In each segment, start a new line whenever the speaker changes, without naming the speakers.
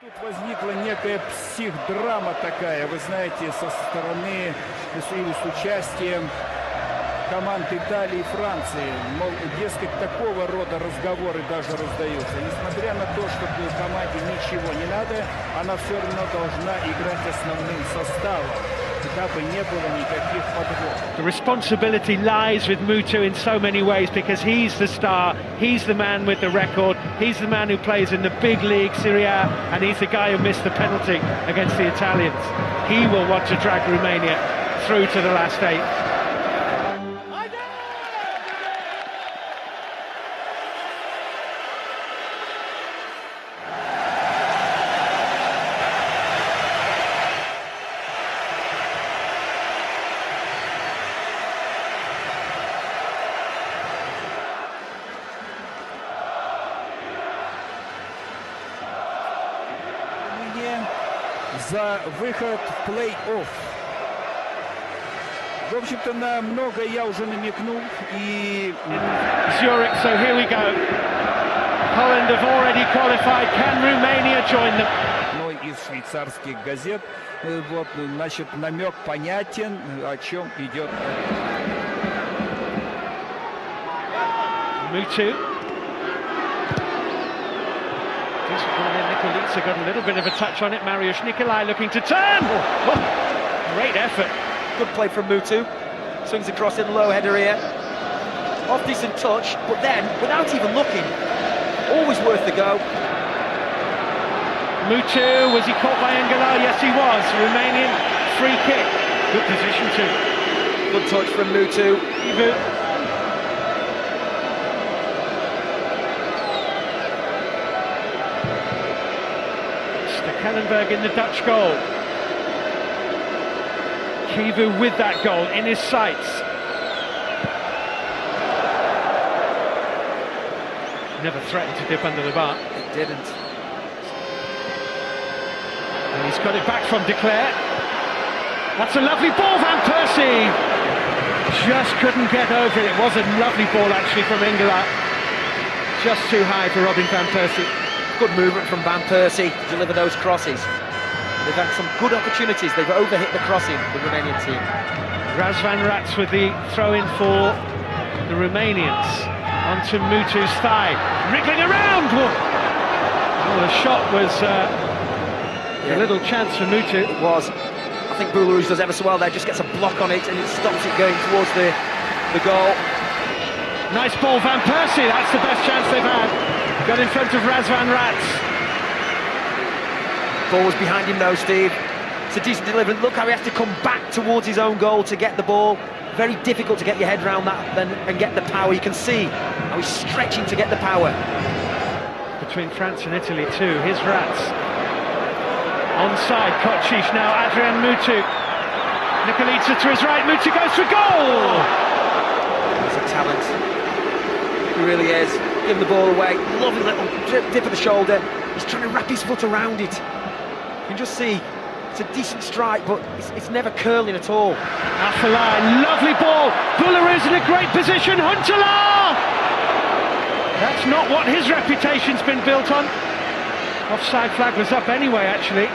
Тут возникла некая психдрама такая, вы знаете, со стороны и с участием команд Италии и Франции. Мол, дескать, такого рода разговоры даже раздаются. Несмотря на то, что команде ничего не надо, она все равно должна играть основным составом. Дабы не было никаких подвохов.
The responsibility lies with Mutu in so many ways because he's the star, he's the man with the record, he's the man who plays in the big league, Serie A, and he's the guy who missed the penalty against the Italians. He will want to drag Romania through to the last eight.
За выход в плей-офф. В общем-то, на многое я уже намекнул. И
Zurich, so here we go. Holland have already qualified. Can Romania join them?
Одной из швейцарских газет, вот, значит, намек понятен, о чем идет.
Mutu. Nikolitsa got a little bit of a touch on it. Mariusz Nikolai looking to turn. Great effort.
Good play from Mutu. Swings across in low header here. Off decent touch, but then, without even looking, always worth the go.
Mutu, was he caught by Engela? Yes, he was. Romanian free kick. Good position too.
Good touch from Mutu.
Chivu. Kellenberg in the Dutch goal. Chivu with that goal in his sights. Never threatened to dip under the bar.
It didn't.
And he's got it back from De Cler. That's a lovely ball, Van Persie. Just couldn't get over it. It was a lovely ball actually from Engela. Just too high for Robin Van Persie.
Good movement from Van Persie to deliver those crosses. They've had some good opportunities. They've overhit the crossing, the Romanian team.
Razvan Rats with the throw-in for the Romanians. Onto Mutu's thigh. Wriggling around! Oh, the shot was a little chance for Mutu.
It was. I think Belarus does ever so well there. Just gets a block on it and it stops it going towards the goal.
Nice ball, Van Persie. That's the best chance they've had. Got in front of Razvan Rats.
Ball was behind him though, Steve. It's a decent delivery. Look how he has to come back towards his own goal to get the ball. Very difficult to get your head around that and get the power. You can see how he's stretching to get the power.
Between France and Italy too. Here's Rats. Onside, Kochish now, Adrian Mutu. Nikolitsa to his right, Mutu goes for goal!
He's a talent. He really is. Give the ball away, lovely little dip of the shoulder. He's trying to wrap his foot around it. You can just see, it's a decent strike, but it's never curling at all.
Huntelaar, lovely ball. Belarus in a great position, Huntelaar! That's not what his reputation's been built on. Offside flag was up anyway, actually.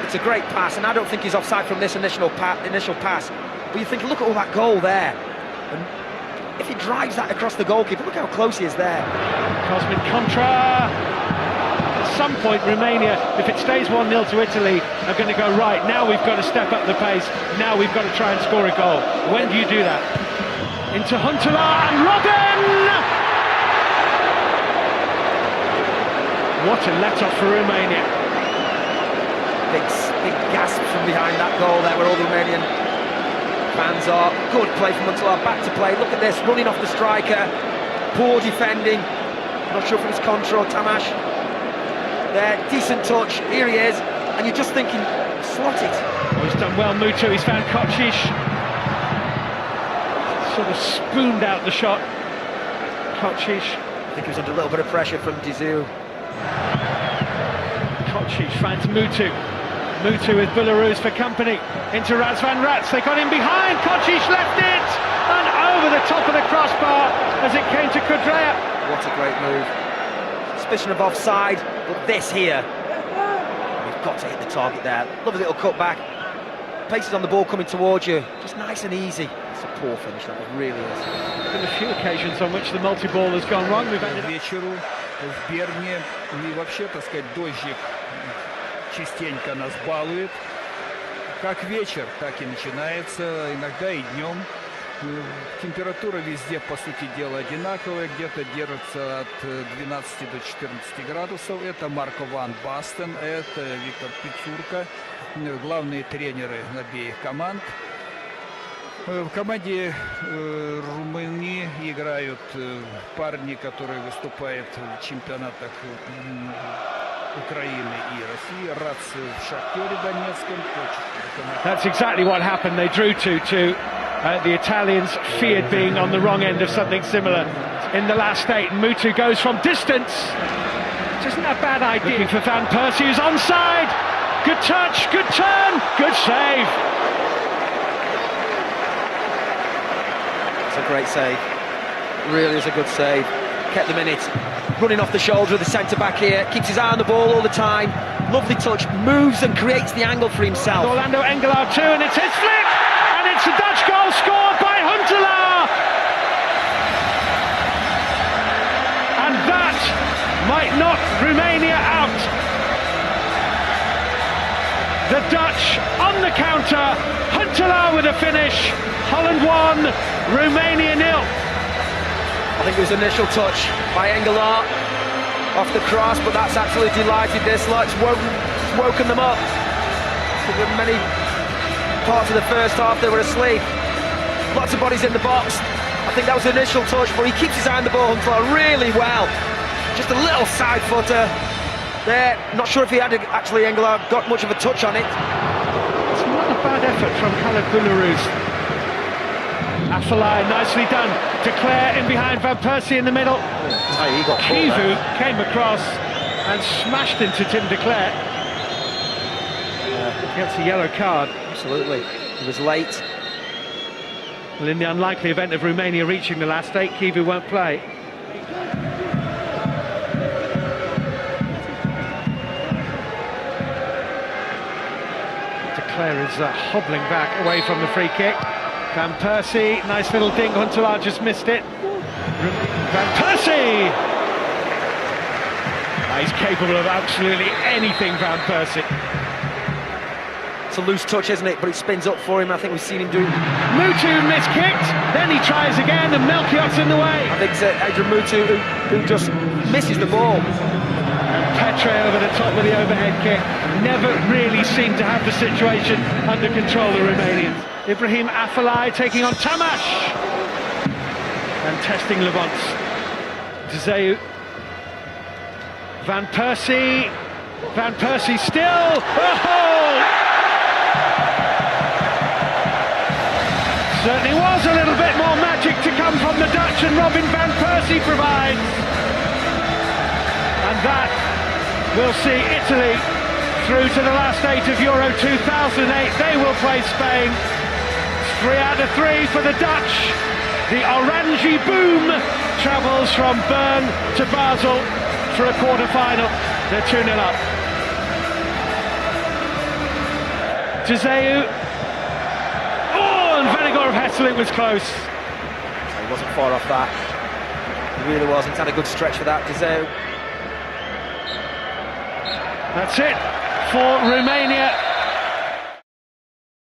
It's a great pass, and I don't think he's offside from this initial pass. But you think, look at all that goal there. And if he drives that across the goalkeeper, look how close he is there.
Cosmin Contra. At some point, Romania, if it stays 1-0 to Italy, are going to go, right, now we've got to step up the pace. Now we've got to try and score a goal. When do you do that? Into Huntelaar and Robin! What a let-off for Romania.
Big gasp from behind that goal there, where all the Romanian fans are. Good play from Huntelaar, back to play. Look at this, running off the striker. Poor defending. Not sure if it's Contra or Tamash. There, decent touch. Here he is. And you're just thinking, slot it.
Oh, he's done well, Mutu. He's found Kochish. Sort of spooned out the shot. Kochish.
I think he was under a little bit of pressure from Dizu.
Kochish finds Mutu. Mutu with Belarus for company. Into Razvan Rats. They got him behind. Kochish left it. And over the top of the crossbar as it came to Kudrea.
What a great move. Suspicion of offside, but this here got to hit the target there. Lovely little cut back. Paces on the ball coming towards you. Just nice and easy. It's a poor finish, that it really is.
There's been a few occasions on which the multi-ball has gone wrong. We've ended
К вечеру в Берне, и вообще, так сказать, дождик частенько нас балует. Как вечер, так и начинается, иногда и днем. Температура везде, по сути дела, одинаковая, где-то держится от 12 до 14 градусов. Это Марко Ван Бастен, это Виктор Пицурка, главные тренеры обеих команд. В команде Румынии играют парни, которые выступают в чемпионатах Украины и России. Рац в Шахтере Донецком.
That's exactly what happened. They drew 2-2. The Italians feared being on the wrong end of something similar in the last 8. And Mutu goes from distance. Which isn't a bad idea for Van Persie, who's onside. Good touch, good turn, good save.
It's a great save. It really is a good save. Kept them in it. Running off the shoulder of the centre-back here. Keeps his eye on the ball all the time. Lovely touch. Moves and creates the angle for himself.
Orlando Engelaar too, and it's his flick! And it's a Dutch goal scored by Huntelaar! And that might knock Romania out. The Dutch on the counter. Huntelaar with a finish. Holland 1, Romania 0.
I think it was initial touch by Engelaar off the cross, but that's absolutely delighted this lot. It's woken them up. For many parts of the first half they were asleep. Lots of bodies in the box. I think that was the initial touch, but he keeps his eye on the ball, Huntelaar, really well. Just a little side footer there. Not sure if he had actually, Engelaar, got much of a touch on it.
It's not a bad effort from Khaled Boularus. Afellay, nicely done. Declare in behind, Van Persie in the middle. Chivu came across and smashed into Tim Declare. Gets a yellow card.
Absolutely. He was late.
Well, in the unlikely event of Romania reaching the last 8, Chivu won't play. Declare is hobbling back away from the free kick. Van Persie, nice little ding, Huntelaar just missed it. Van Persie! He's capable of absolutely anything, Van Persie.
It's a loose touch, isn't it? But it spins up for him. I think we've seen him do.
Mutu miskicked, then he tries again, and Melchiot's in the way.
I think it's Adrian Mutu who just misses the ball.
And Petre over the top with the overhead kick. Never really seemed to have the situation under control, the Romanians. Ibrahim Afellay taking on Tamash. And testing Levance. Dzeu. Van Persie. Van Persie still. Oh! Certainly was a little bit more magic to come from the Dutch, and Robin Van Persie provides. And that will see Italy through to the last 8 of Euro 2008. They will play Spain. 3 out of 3 for the Dutch. The Orangy Boom travels from Bern to Basel for a quarter-final. They're 2-0 up. Dzeu. Oh, and Venegor of Hesselink was close.
He wasn't far off that. He really wasn't. He's had a good stretch for that, Dzeu.
That's it for Romania.